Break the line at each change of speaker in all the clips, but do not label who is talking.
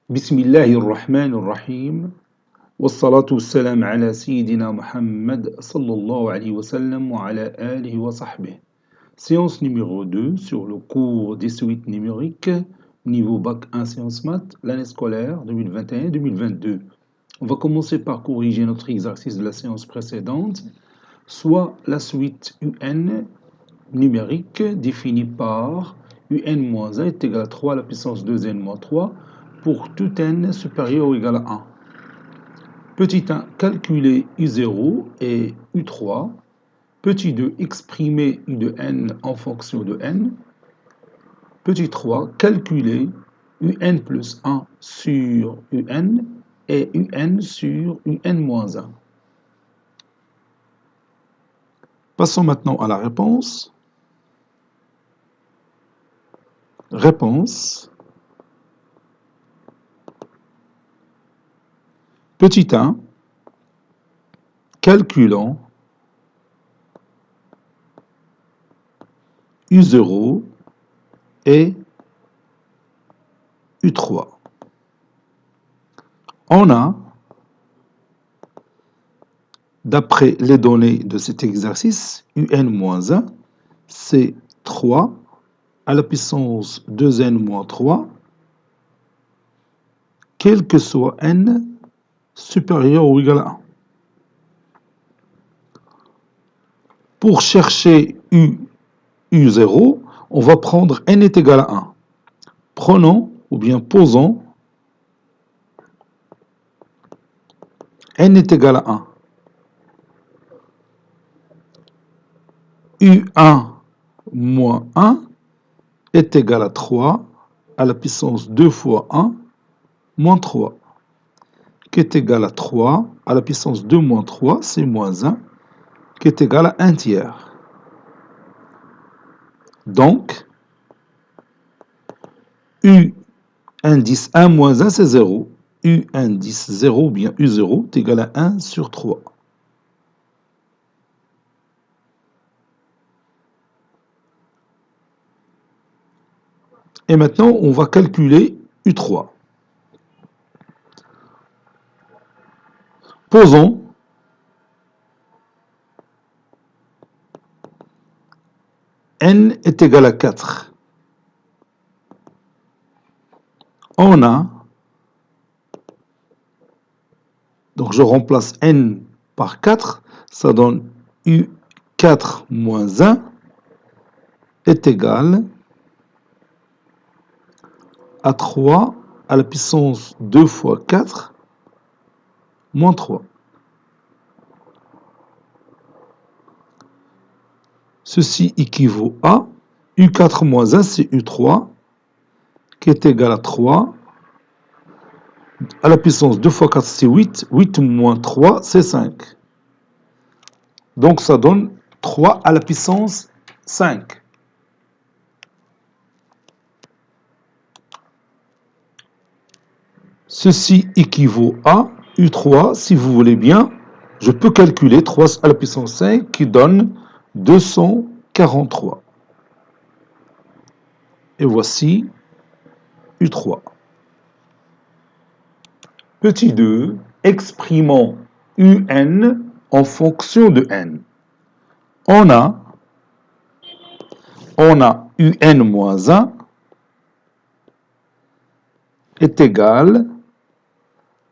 بسم الله الرحمن الرحيم والصلاة والسلام على سيدنا Muhammad sallallahu alayhi wa sallam wa ala alihi wa sahbihi. Séance numéro 2 sur le cours des suites numériques, niveau Bac 1 Sciences Maths, l'année scolaire 2021-2022. On va commencer par corriger notre exercice de la séance précédente, soit la suite UN numérique définie par UN-1 est égal à 3 à la puissance 2n moins 3 pour tout n supérieur ou égal à 1. Petit 1, calculer U0 et U3. Petit 2, exprimer U de n en fonction de n. Petit 3, calculer UN plus 1 sur UN et UN sur UN-1. Passons maintenant à la réponse. Réponse. Petit 1, calculant U0 et U3. On a, d'après les données de cet exercice, UN-1, c'est 3 à la puissance 2n-3, quel que soit n supérieur ou égal à 1. Pour chercher U0, on va prendre n est égal à 1. Prenons ou bien posons n est égal à 1. U1 moins 1 est égal à 3 à la puissance 2 fois 1 moins 3, qui est égal à 3 à la puissance 2 moins 3, c'est moins 1, qui est égal à 1 tiers. Donc, U indice 1 moins 1, c'est 0. U indice 0, ou bien U0, est égal à 1 sur 3. Et maintenant, on va calculer U3. Posons n est égal à 4. On a, donc je remplace n par 4, ça donne U4 moins 1 est égal à 3 à la puissance 2 fois 4 moins 3. Ceci équivaut à U4 moins 1, c'est U3, qui est égal à 3 à la puissance 2 fois 4, c'est 8. 8 moins 3, c'est 5. Donc ça donne 3 à la puissance 5. Ceci équivaut à U3, si vous voulez bien, je peux calculer 3 à la puissance 5 qui donne 243. Et voici U3. Petit 2, exprimons UN en fonction de n. On a UN moins 1 est égal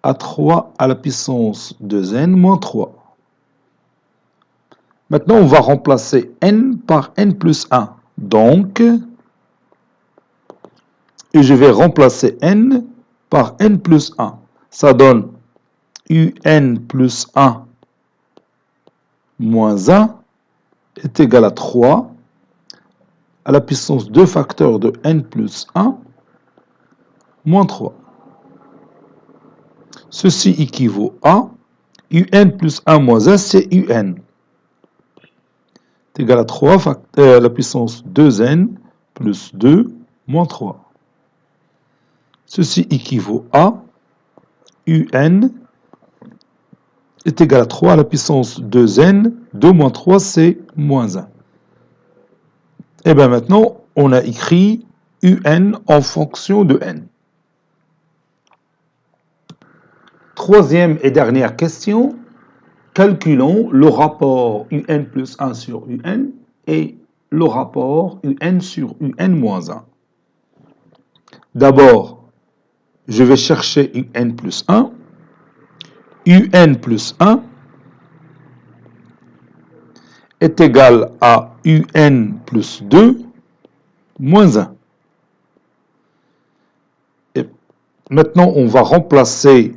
à 3 à la puissance 2n moins 3. Maintenant, on va remplacer n par n plus 1. Donc, et je vais remplacer n par n plus 1. Ça donne un plus 1 moins 1 est égal à 3 à la puissance 2 facteurs de n plus 1 moins 3. Ceci équivaut à un plus 1 moins 1, c'est un. C'est égal à 3 à la puissance 2n plus 2 moins 3. Ceci équivaut à un est égal à 3 à la puissance 2n, 2 moins 3, c'est moins 1. Et bien maintenant, on a écrit un en fonction de n. Troisième et dernière question. Calculons le rapport UN plus 1 sur UN et le rapport UN sur UN moins 1. D'abord, je vais chercher UN plus 1. UN plus 1 est égal à UN plus 2 moins 1. Et maintenant, on va remplacer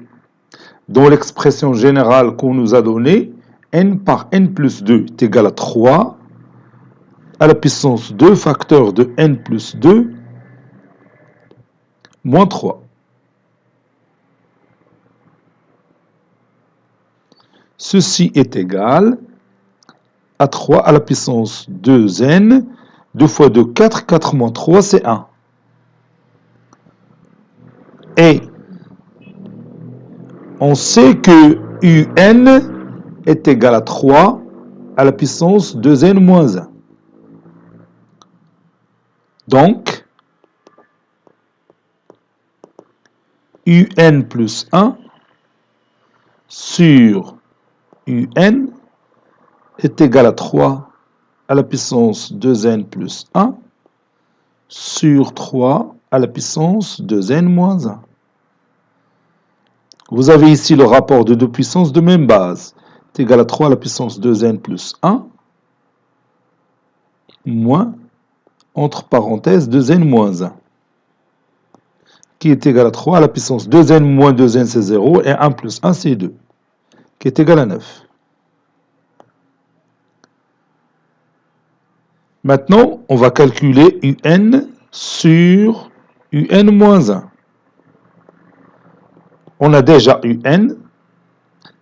dans l'expression générale qu'on nous a donnée, n par n plus 2 est égal à 3 à la puissance 2 facteur de n plus 2 moins 3. Ceci est égal à 3 à la puissance 2n, 2 fois 2, 4, 4 moins 3, c'est 1. Et on sait que UN est égal à 3 à la puissance 2n moins 1. Donc, UN plus 1 sur UN est égal à 3 à la puissance 2n plus 1 sur 3 à la puissance 2n moins 1. Vous avez ici le rapport de deux puissances de même base. C'est égal à 3 à la puissance 2n plus 1 moins, entre parenthèses, 2n moins 1, qui est égal à 3 à la puissance 2n moins 2n, c'est 0, et 1 plus 1, c'est 2, qui est égal à 9. Maintenant, on va calculer UN sur UN moins 1. On a déjà UN,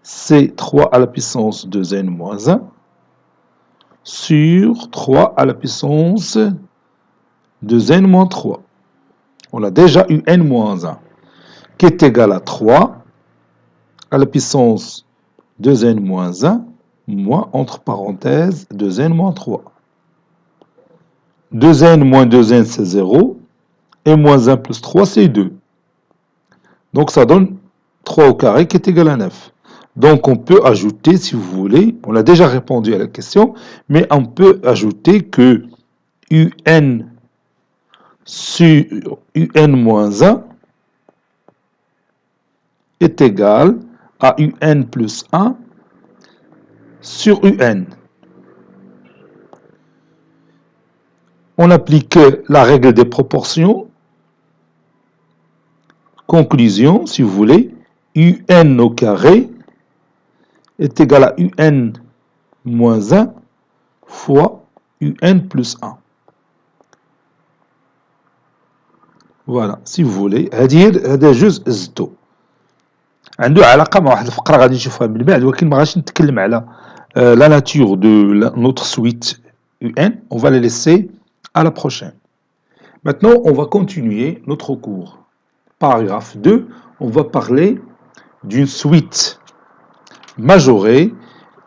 c'est 3 à la puissance 2n moins 1 sur 3 à la puissance 2n moins 3. On a déjà UN moins 1, qui est égal à 3 à la puissance 2n moins 1, moins, entre parenthèses, 2n moins 3. 2n moins 2n, c'est 0, et moins 1 plus 3, c'est 2. Donc ça donne 3 au carré qui est égal à 9. Donc on peut ajouter, si vous voulez, on a déjà répondu à la question, mais on peut ajouter que UN sur UN moins 1 est égal à UN plus 1 sur UN. On applique la règle des proportions. Conclusion, si vous voulez, UN au carré est égal à UN moins 1 fois UN plus 1. Voilà, si vous voulez, هذا جزء زدتو عنده علاقة مع واحد الفقرة غادي نشوفها من بعد, ولكن ما غاديش نتكلم على la nature de notre suite UN. On va les laisser à la prochaine. Maintenant, on va continuer notre cours. Paragraphe 2, on va parler d'une suite majorée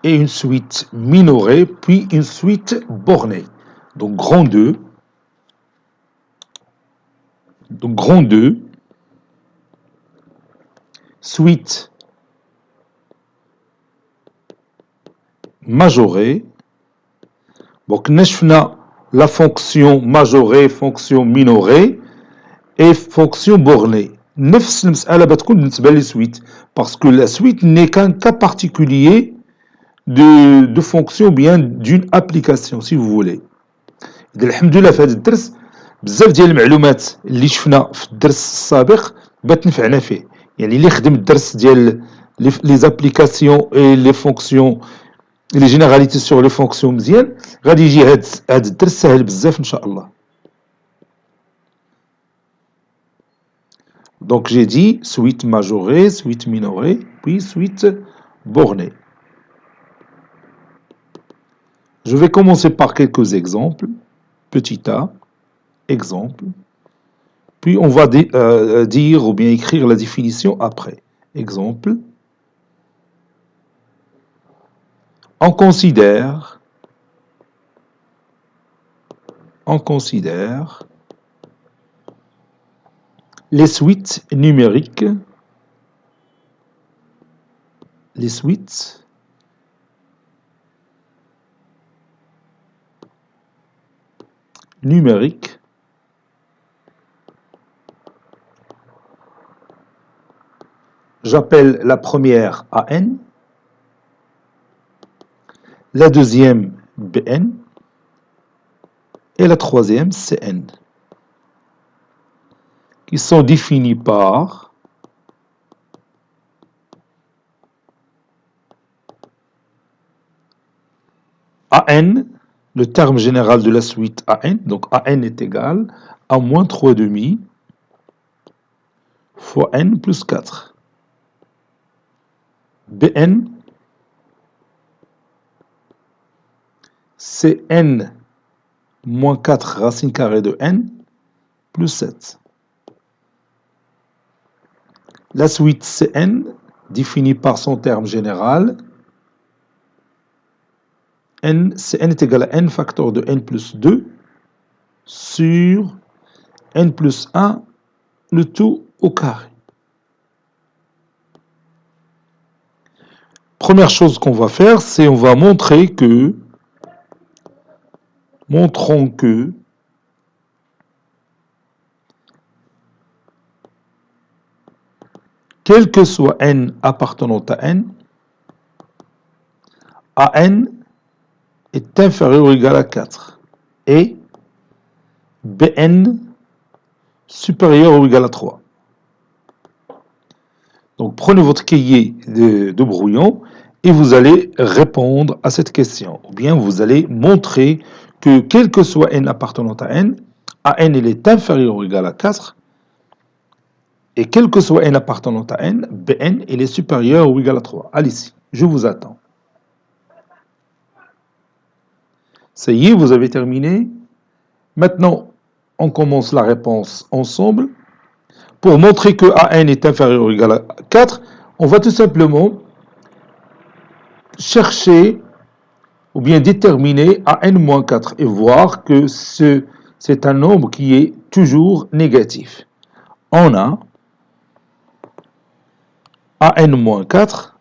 et une suite minorée, puis une suite bornée. Donc grand 2. Donc grand 2, suite majorée. Donc نشفنا la fonction majorée, fonction minorée et fonction bornée. نفس المسألة بتكون بالنسبة للسويت, parce que la suite n'est qu'un cas particulier de fonction, bien d'une application, si vous voulez. الحمد لله في هذا الدرس بزاف ديال المعلومات اللي شفنا في الدرس السابق بات نفعنا فيه. يعني اللي خدم الدرس ديال لي زابليكاسيون اي لي فونكسيون لي جينيراليتي سور لي فونكسيون مزيان, غادي يجي هذا الدرس سهل بزاف ان شاء الله. Donc j'ai dit suite majorée, suite minorée, puis suite bornée. Je vais commencer par quelques exemples. Petit a, exemple. Puis on va dire ou bien écrire la définition après. Exemple. On considère les suites numériques les suites numériques j'appelle la première AN, la deuxième BN et la troisième CN, qui sont définies par AN, le terme général de la suite AN, donc AN est égal à moins 3,5 fois N plus 4. Bn, c'est N moins 4 racine carrée de N plus 7. La suite Cn, définie par son terme général, Cn est égal à n facteur de n plus 2 sur n plus 1, le tout au carré. Première chose qu'on va faire, c'est on va montrons que quel que soit n appartenant à n est inférieur ou égal à 4 et Bn supérieur ou égal à 3. Donc prenez votre cahier de brouillon et vous allez répondre à cette question. Ou bien vous allez montrer que quel que soit n appartenant à n il est inférieur ou égal à 4 et quel que soit n appartenant à n, Bn il est supérieur ou égal à 3. Allez-y, je vous attends. Ça y est, vous avez terminé. Maintenant, on commence la réponse ensemble. Pour montrer que AN est inférieur ou égal à 4, on va tout simplement chercher ou bien déterminer AN-4 et voir que c'est un nombre qui est toujours négatif. On a AN-4,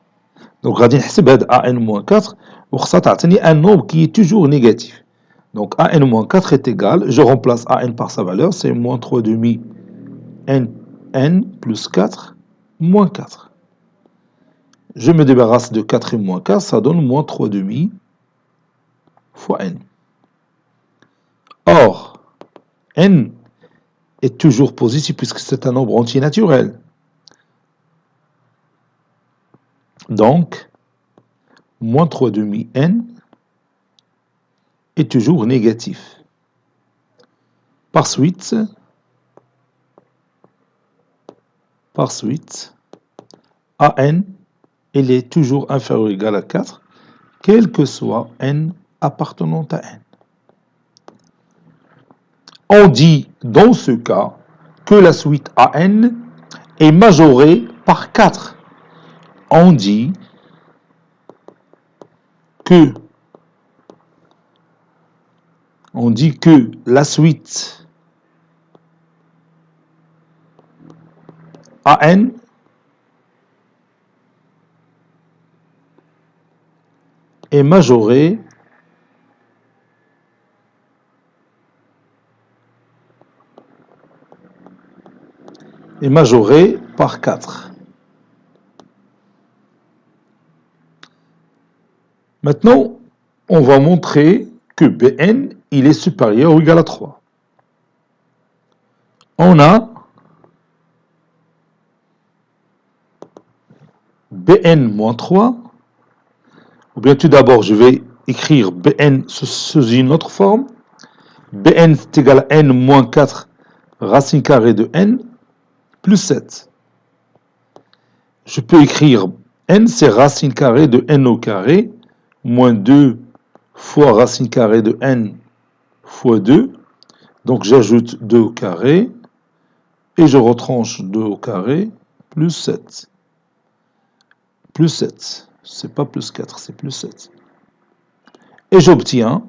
donc غادي نحسب هذا AN-4 وخاصها تعطيني un nombre qui est toujours négatif. Donc AN-4 est égal, je remplace AN par sa valeur, c'est moins 3,5 n plus 4 moins 4. Je me débarrasse de 4 et moins 4, ça donne moins 3,5 fois n. Or, n est toujours positif puisque c'est un nombre entier naturel. Donc, moins 3,5 n est toujours négatif. Par suite, AN, il est toujours inférieur ou égal à 4, quel que soit n appartenant à n. On dit dans ce cas que la suite AN est majorée par 4. On dit que la suite AN est majorée par 4. Maintenant, on va montrer que Bn il est supérieur ou égal à 3. On a Bn moins 3, ou bien tout d'abord je vais écrire Bn sous une autre forme. Bn est égal à n moins 4 racine carrée de n plus 7. Je peux écrire n, c'est racine carrée de n au carré, moins 2 fois racine carrée de n fois 2. Donc j'ajoute 2 au carré, et je retranche 2 au carré, plus 7. Plus 7. C'est pas plus 4, c'est plus 7. Et j'obtiens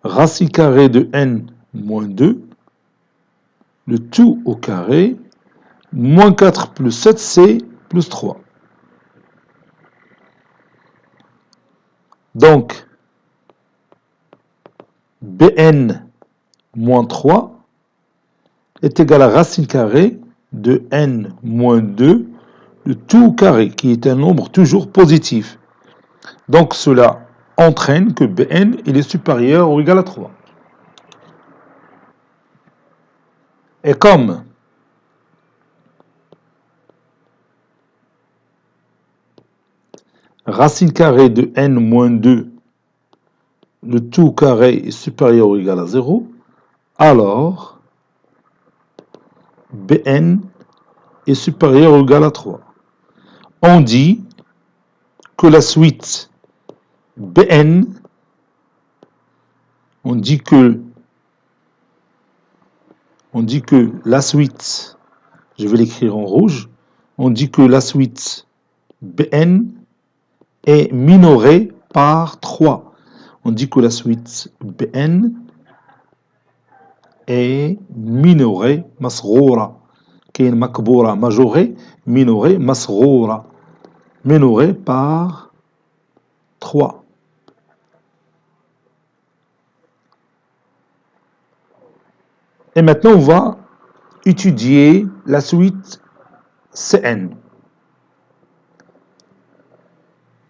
racine carrée de n moins 2, le tout au carré, moins 4 plus 7, c'est plus 3. Donc, Bn moins 3 est égal à racine carrée de n moins 2, le tout carré, qui est un nombre toujours positif. Donc, cela entraîne que Bn il est supérieur ou égal à 3. Et comme racine carrée de n moins 2, le tout carré est supérieur ou égal à 0, alors Bn est supérieur ou égal à 3. On dit que la suite Bn, on dit que la suite, je vais l'écrire en rouge, on dit que la suite Bn est minorée par 3. On dit que la suite Bn est minorée, masroura, qui est makboura, majorée, minorée, masroura, minorée par 3. Et maintenant, on va étudier la suite Cn.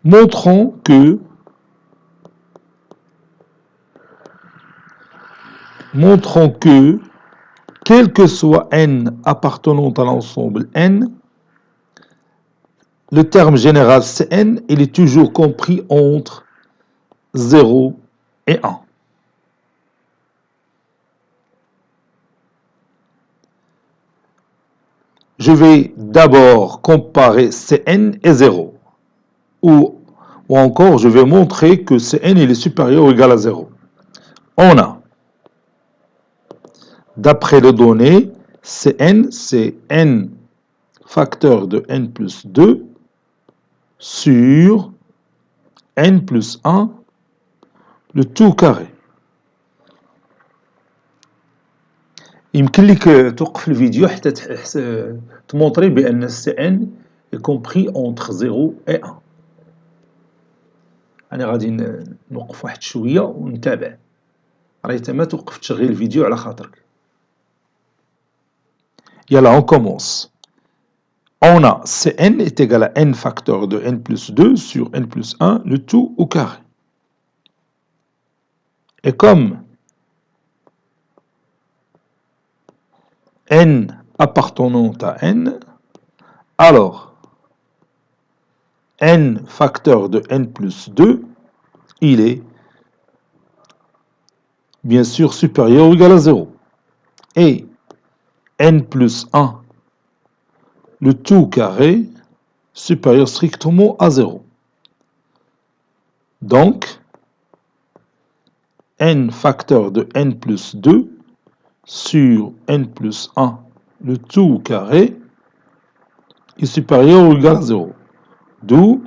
Montrons que quel que soit n appartenant à l'ensemble n, le terme général Cn, il est toujours compris entre 0 et 1. Je vais d'abord comparer Cn et 0. Ou encore, je vais montrer que Cn il est supérieur ou égal à 0. On a, d'après les données, Cn, c'est n facteur de n plus 2 sur n plus 1, le tout carré. يمكن لك توقف الفيديو حتى تمونطري بأن Cn est compris entre 0 et 1. أنا غادي نوقف واحد شوية ونتابع. راهي تما توقف تشغيل الفيديو على خاطرك. Yalla, on commence. On a Cn est égal à n facteur de n plus 2 sur n plus 1, le tout au carré. Et comme n appartenant à n, alors n facteur de n plus 2, il est bien sûr supérieur ou égal à 0. Et n plus 1, le tout carré, supérieur strictement à 0. Donc, n facteur de n plus 2 sur n plus 1, le tout carré, est supérieur ou égal à 0. D'où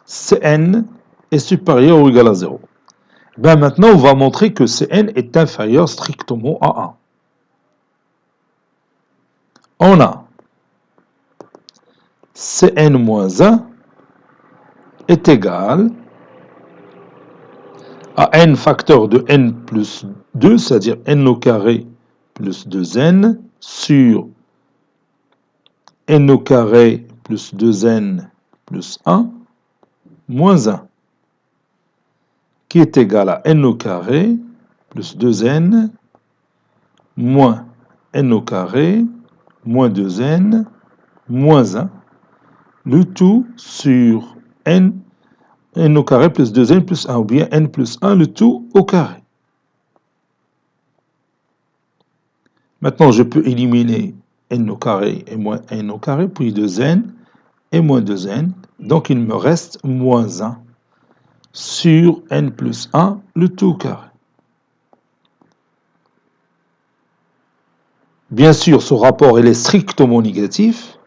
Cn est supérieur ou égal à 0. Ben maintenant, on va montrer que Cn est inférieur strictement à 1. On a Cn moins 1 est égal à n facteur de n plus 2, c'est-à-dire n au carré plus 2n sur n au carré plus 2n plus 1 moins 1, qui est égal à n au carré plus 2n moins n au carré moins 2n moins 1, le tout sur n au carré plus 2n plus 1, ou bien n plus 1, le tout au carré. Maintenant, je peux éliminer n au carré et moins n au carré, puis 2n et moins 2n. Donc, il me reste moins 1 sur n plus 1, le tout au carré. Bien sûr, ce rapport il est strictement négatif.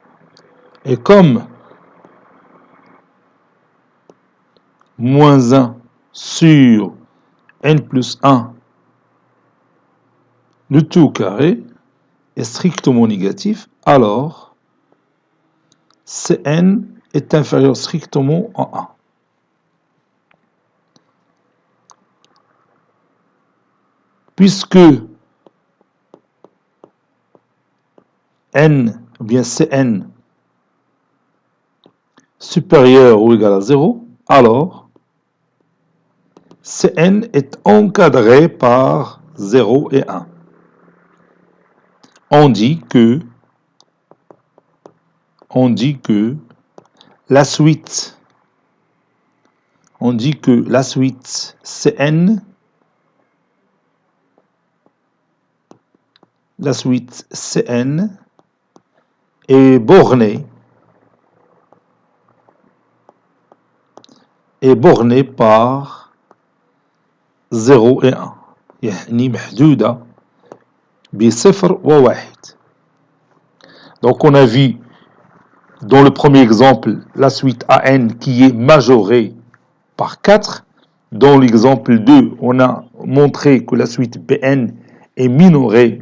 Et comme moins 1 sur n plus 1, le tout carré, est strictement négatif, alors Cn est inférieur strictement à 1. Puisque n, ou bien Cn, supérieur ou égal à 0, alors Cn est encadré par 0 et 1. On dit que la suite Cn, est bornée par 0 et 1. يعني محدودة بصفر وواحد. Donc on a vu dans le premier exemple la suite AN qui est majorée par 4. Dans l'exemple 2, on a montré que la suite BN est minorée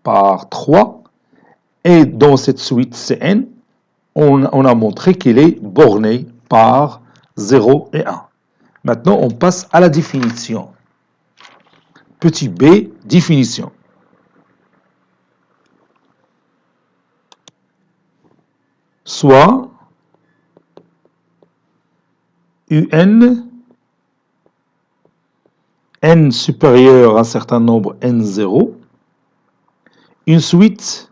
par 3. Et dans cette suite Cn, on a montré qu'elle est bornée par 0 et 1. Maintenant, on passe à la définition. Petit b, définition. Soit UN, n supérieur à un certain nombre n0, une suite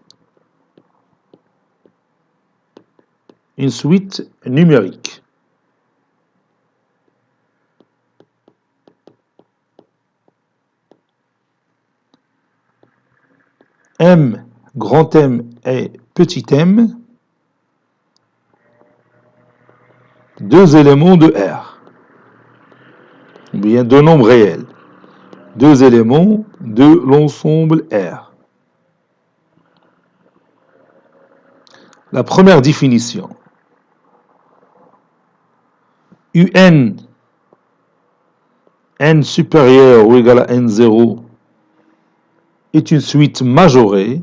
numérique. M, grand M et petit m, deux éléments de R, ou bien deux nombres réels, deux éléments de l'ensemble R. La première définition, UN, n supérieur ou égal à n0, est une suite majorée,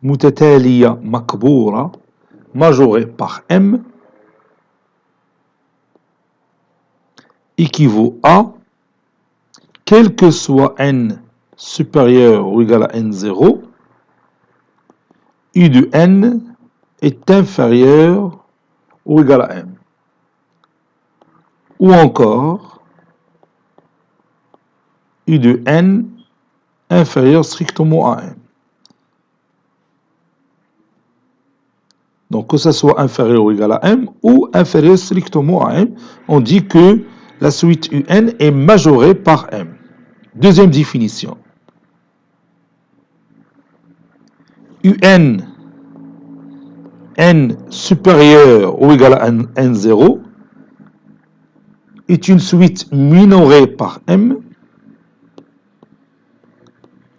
متتالية مكبورة, majorée par M, équivaut à, quel que soit n supérieur ou égal à n0, U de n est inférieur ou égal à m. Ou encore, U de n inférieur strictement à m. Donc, que ce soit inférieur ou égal à m ou inférieur strictement à m, on dit que la suite UN est majorée par m. Deuxième définition. UN, n supérieur ou égal à n0, est une suite minorée par m,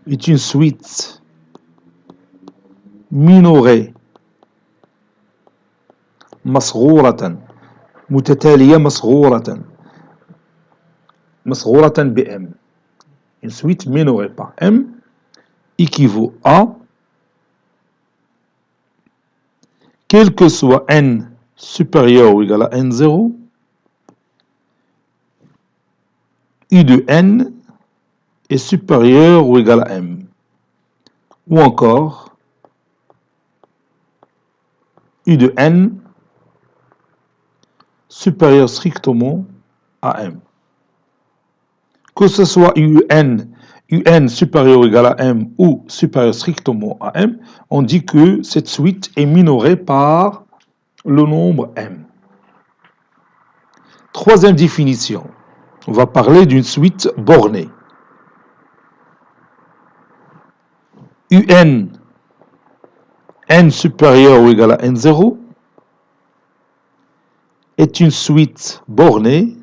est une suite minorée مصغورة متتالية مصغورة بm, une suite minorée par m équivaut à, quel que soit n supérieur ou égal à n0, U de n est supérieur ou égal à m. Ou encore, U de n supérieur strictement à m. Que ce soit UN supérieur ou égal à m ou supérieur strictement à m, on dit que cette suite est minorée par le nombre m. Troisième définition, on va parler d'une suite bornée. UN, n supérieur ou égal à n0, est une suite bornée,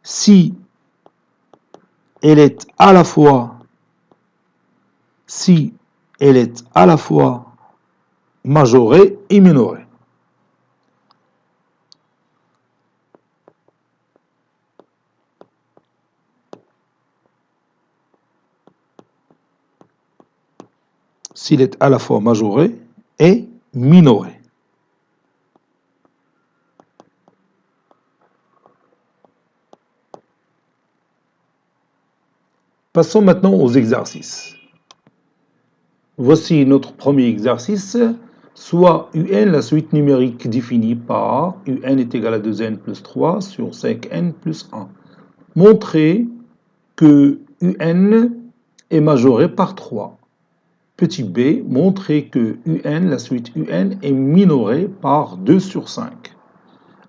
si elle est à la fois majorée et minorée. s'il est à la fois majoré et minoré. Passons maintenant aux exercices. Voici notre premier exercice. Soit UN, la suite numérique définie par UN est égal à 2n plus 3 sur 5n plus 1. Montrez que UN est majoré par 3. Petit b, montrez que UN, la suite UN, est minorée par 2 sur 5.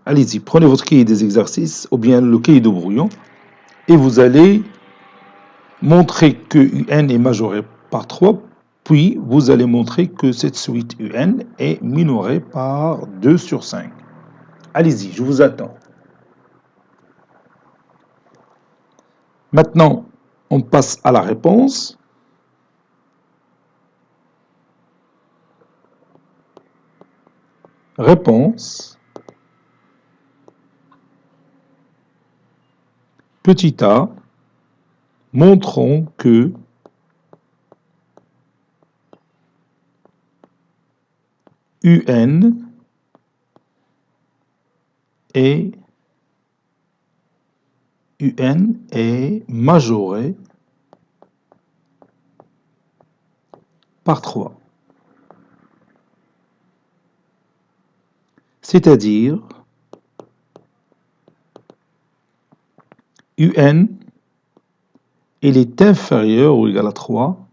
Allez-y, prenez votre cahier des exercices ou bien le cahier de brouillon et vous allez montrer que UN est majoré par 3, puis vous allez montrer que cette suite UN est minorée par 2 sur 5. Allez-y, je vous attends. Maintenant, on passe à la réponse. Réponse. Petit a, montrons que UN est majoré par 3. C'est-à-dire UN, il est inférieur ou égal à 3,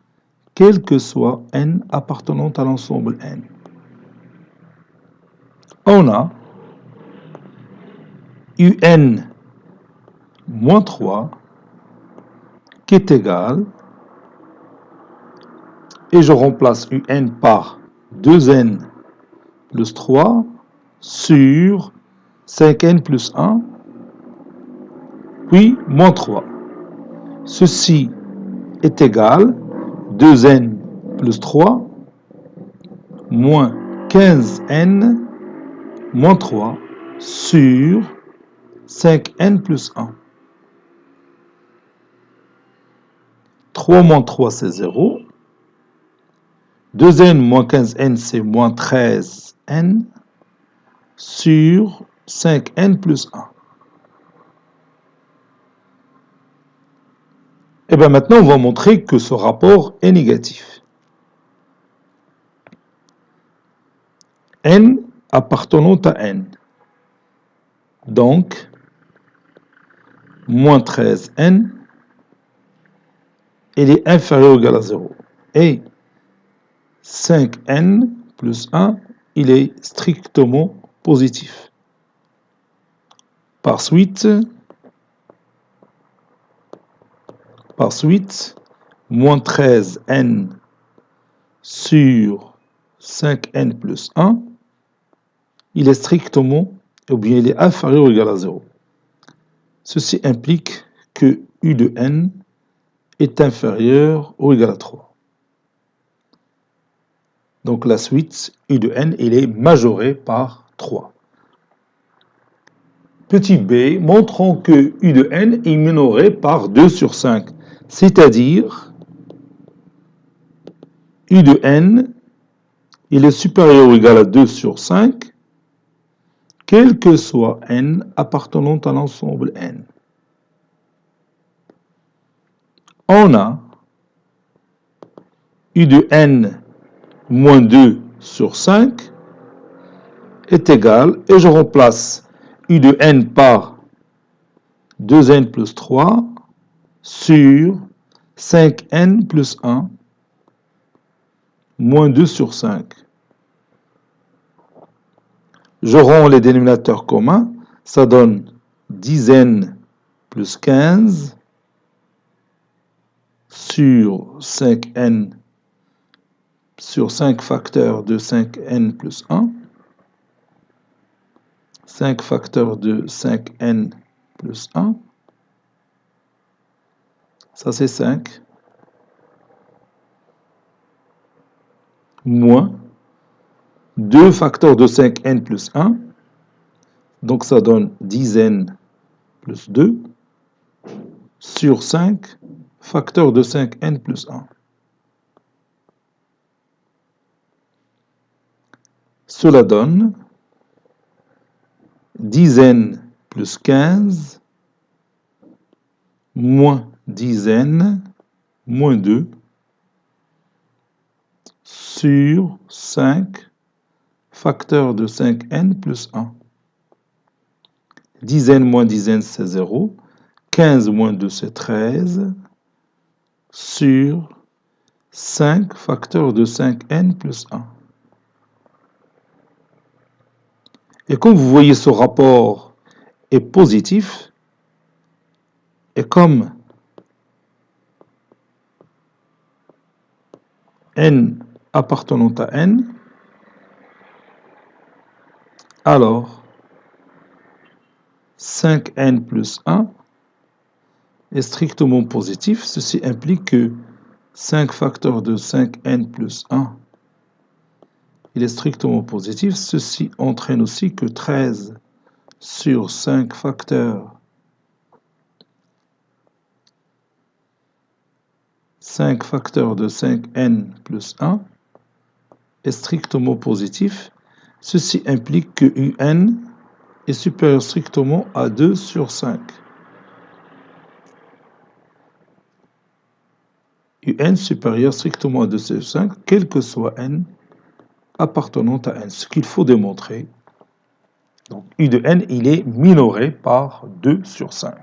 quel que soit n appartenant à l'ensemble n. On a UN moins 3 qui est égal, et je remplace UN par 2n plus 3 sur 5n plus 1, puis moins 3. Ceci est égal 2n plus 3 moins 15n moins 3 sur 5n plus 1. 3 moins 3, c'est 0. 2n moins 15n, c'est moins 13n sur 5n plus 1. Et bien maintenant, on va montrer que ce rapport est négatif. N appartenant à n. Donc, moins 13n, il est inférieur ou égal à 0. Et 5n plus 1, il est strictement positif. Par suite, moins 13n sur 5n plus 1, il est strictement, ou bien il est inférieur ou égal à 0. Ceci implique que U de n est inférieur ou égal à 3. Donc la suite U de n, il est majoré par 3. Petit b, montrons que U de n est minoré par 2 sur 5. C'est-à-dire, U de n, il est supérieur ou égal à 2 sur 5, quel que soit n appartenant à l'ensemble n. On a U de n moins 2 sur 5 est égal, et je remplace U de n par 2n plus 3 sur 5n plus 1 moins 2 sur 5. Je rends les dénominateurs communs, ça donne 10n plus 15 sur 5n sur 5 facteurs de 5n plus 1, 5 facteurs de 5n plus 1, ça c'est 5, moins 2 facteurs de 5n plus 1, donc ça donne 10n plus 2, sur 5 facteurs de 5n plus 1. Cela donne dizaine plus 15 moins dizaine moins 2 sur 5 facteur de 5n plus 1. Dizaine moins dizaine, c'est 0. 15 moins 2, c'est 13 sur 5 facteur de 5n plus 1. Et comme vous voyez, ce rapport est positif, et comme n appartenant à n, alors 5n plus 1 est strictement positif. Ceci implique que 5 facteurs de 5n plus 1, il est strictement positif. Ceci entraîne aussi que 13 sur 5 facteurs 5 facteurs de 5n plus 1 est strictement positif. Ceci implique que un est supérieur strictement à 2 sur 5. un supérieur strictement à 2 sur 5, quel que soit n appartenant à n. Ce qu'il faut démontrer. Donc, u de n, il est minoré par 2 sur 5.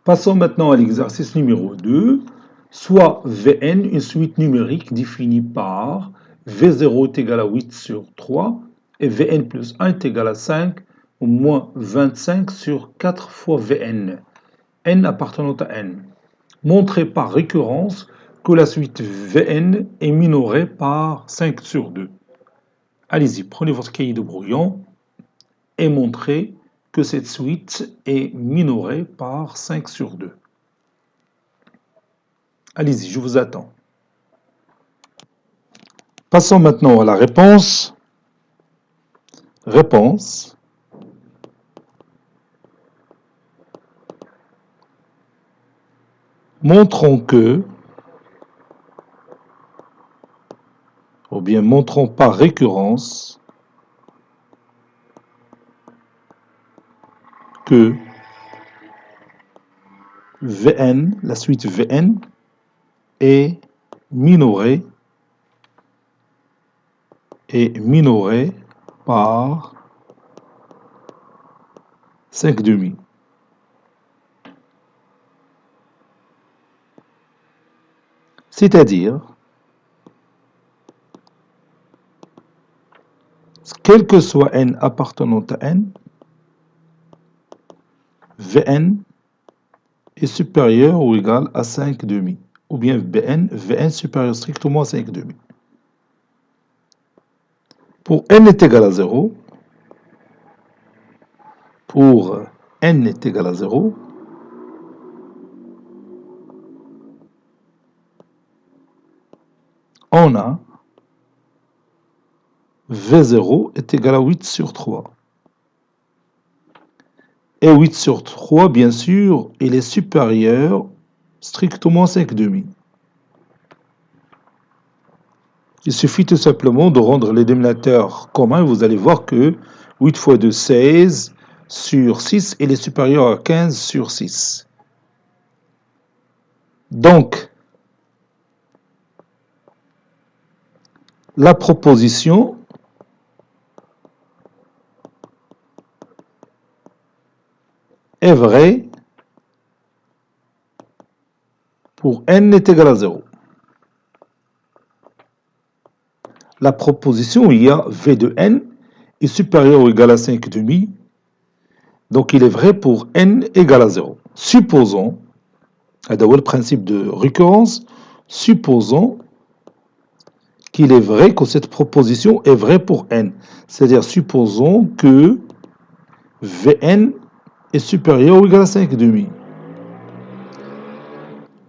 Passons maintenant à l'exercice numéro 2. Soit Vn, une suite numérique définie par V0 est égal à 8 sur 3 et Vn plus 1 est égal à 5 ou moins 25 sur 4 fois Vn, n appartenant à n. Montrez par récurrence que la suite Vn est minorée par 5 sur 2. Allez-y, prenez votre cahier de brouillon et montrez que cette suite est minorée par 5 sur 2. Allez-y, je vous attends. Passons maintenant à la réponse. Réponse. Montrons que, ou bien montrons par récurrence, que Vn, la suite Vn, est minorée par 5 demi. C'est-à-dire, quel que soit n appartenant à n, Vn est supérieur ou égal à 5 demi. Ou bien Vn supérieur strictement à 5 demi. Pour n est égal à 0, pour n est égal à 0, on a V0 est égal à 8 sur 3. Et 8 sur 3, bien sûr, il est supérieur strictement à 5 demi. Il suffit tout simplement de rendre les dénominateurs communs et vous allez voir que 8 fois 2, 16 sur 6, il est supérieur à 15 sur 6. Donc, la proposition est vraie pour n est égal à 0. La proposition où il y a V de n est supérieur ou égal à 5 demi, donc il est vrai pour n égal à 0. Supposons, le principe de récurrence, supposons qu'il est vrai que cette proposition est vraie pour n. C'est-à-dire, supposons que Vn est supérieur ou égal à 5 demi.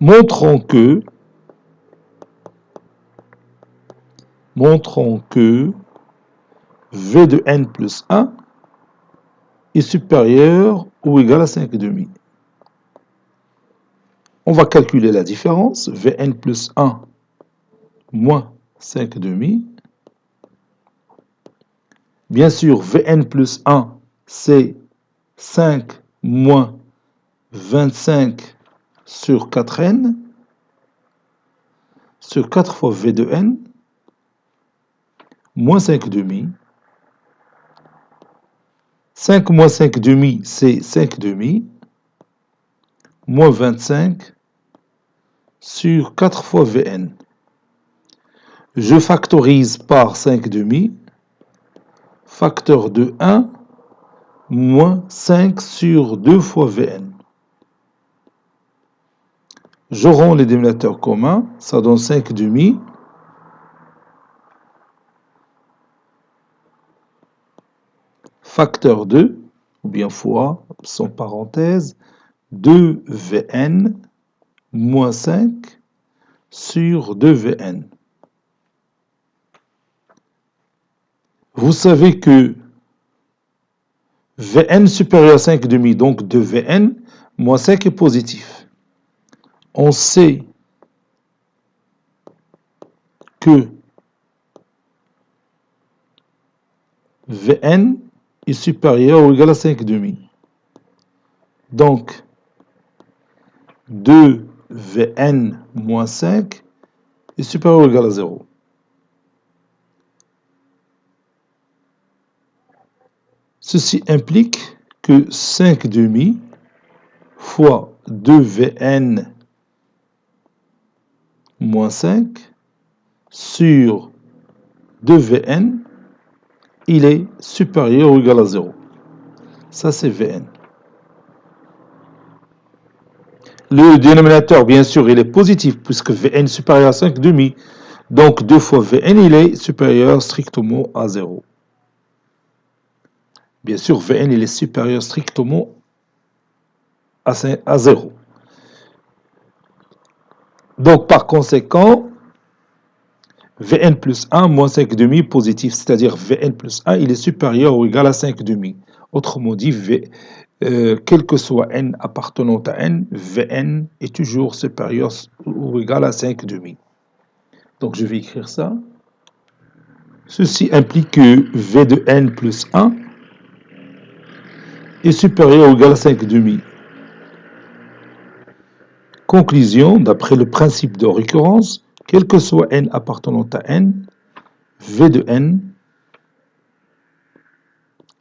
Montrons que V de n plus 1 est supérieur ou égal à 5 demi. On va calculer la différence. Vn plus 1 moins 5 demi. Bien sûr, Vn plus 1, c'est 5 moins 25 sur 4n, sur 4 fois V de n, moins 5 demi. 5 moins 5 demi, c'est 5 demi, moins 25 sur 4 fois Vn. Je factorise par 5 demi, facteur de 1, moins 5 sur 2 fois Vn. Je rends les dénominateurs communs, ça donne 5 demi, facteur 2, ou bien fois, sans parenthèse, 2Vn moins 5 sur 2Vn. Vous savez que Vn supérieur à 5 demi, donc 2Vn moins 5 est positif. On sait que Vn est supérieur ou égal à 5 demi. Donc, 2Vn moins 5 est supérieur ou égal à 0. Ceci implique que 5 demi fois 2Vn moins 5 sur 2Vn, il est supérieur ou égal à 0. Ça, c'est Vn. Le dénominateur, bien sûr, il est positif puisque Vn est supérieur à 5 demi. Donc, 2 fois Vn, il est supérieur strictement à 0. Bien sûr, Vn, il est supérieur strictement à 0. Donc, par conséquent, Vn plus 1 moins 5 demi positif, c'est-à-dire Vn plus 1, il est supérieur ou égal à 5 demi. Autrement dit, quel que soit n appartenant à n, Vn est toujours supérieur ou égal à 5 demi. Donc, je vais écrire ça. Ceci implique que V de n plus 1 est supérieur ou égal à 5 demi. Conclusion, d'après le principe de récurrence, quel que soit n appartenant à n, V de n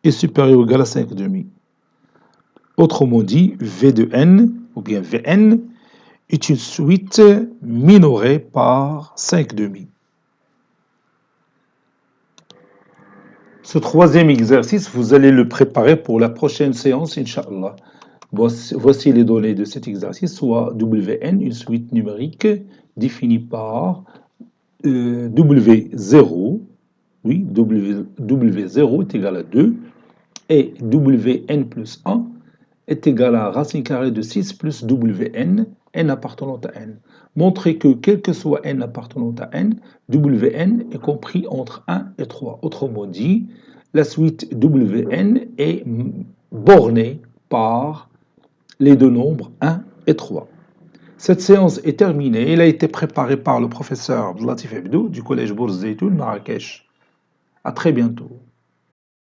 est supérieur ou égal à 5 demi. Autrement dit, V de n, ou bien Vn, est une suite minorée par 5 demi. Ce troisième exercice, vous allez le préparer pour la prochaine séance, Inch'Allah. Voici les données de cet exercice, soit Wn, une suite numérique définie par W0, oui, W0 est égal à 2, et Wn plus 1 est égal à racine carrée de 6 plus Wn, n appartenant à n. Montrez que quel que soit n appartenant à n, Wn est compris entre 1 et 3. Autrement dit, la suite Wn est bornée par les deux nombres 1 et 3. Cette séance est terminée. Elle a été préparée par le professeur Abdelatif Hebdou du collège Bourz Zeytoun, Marrakech. À très bientôt.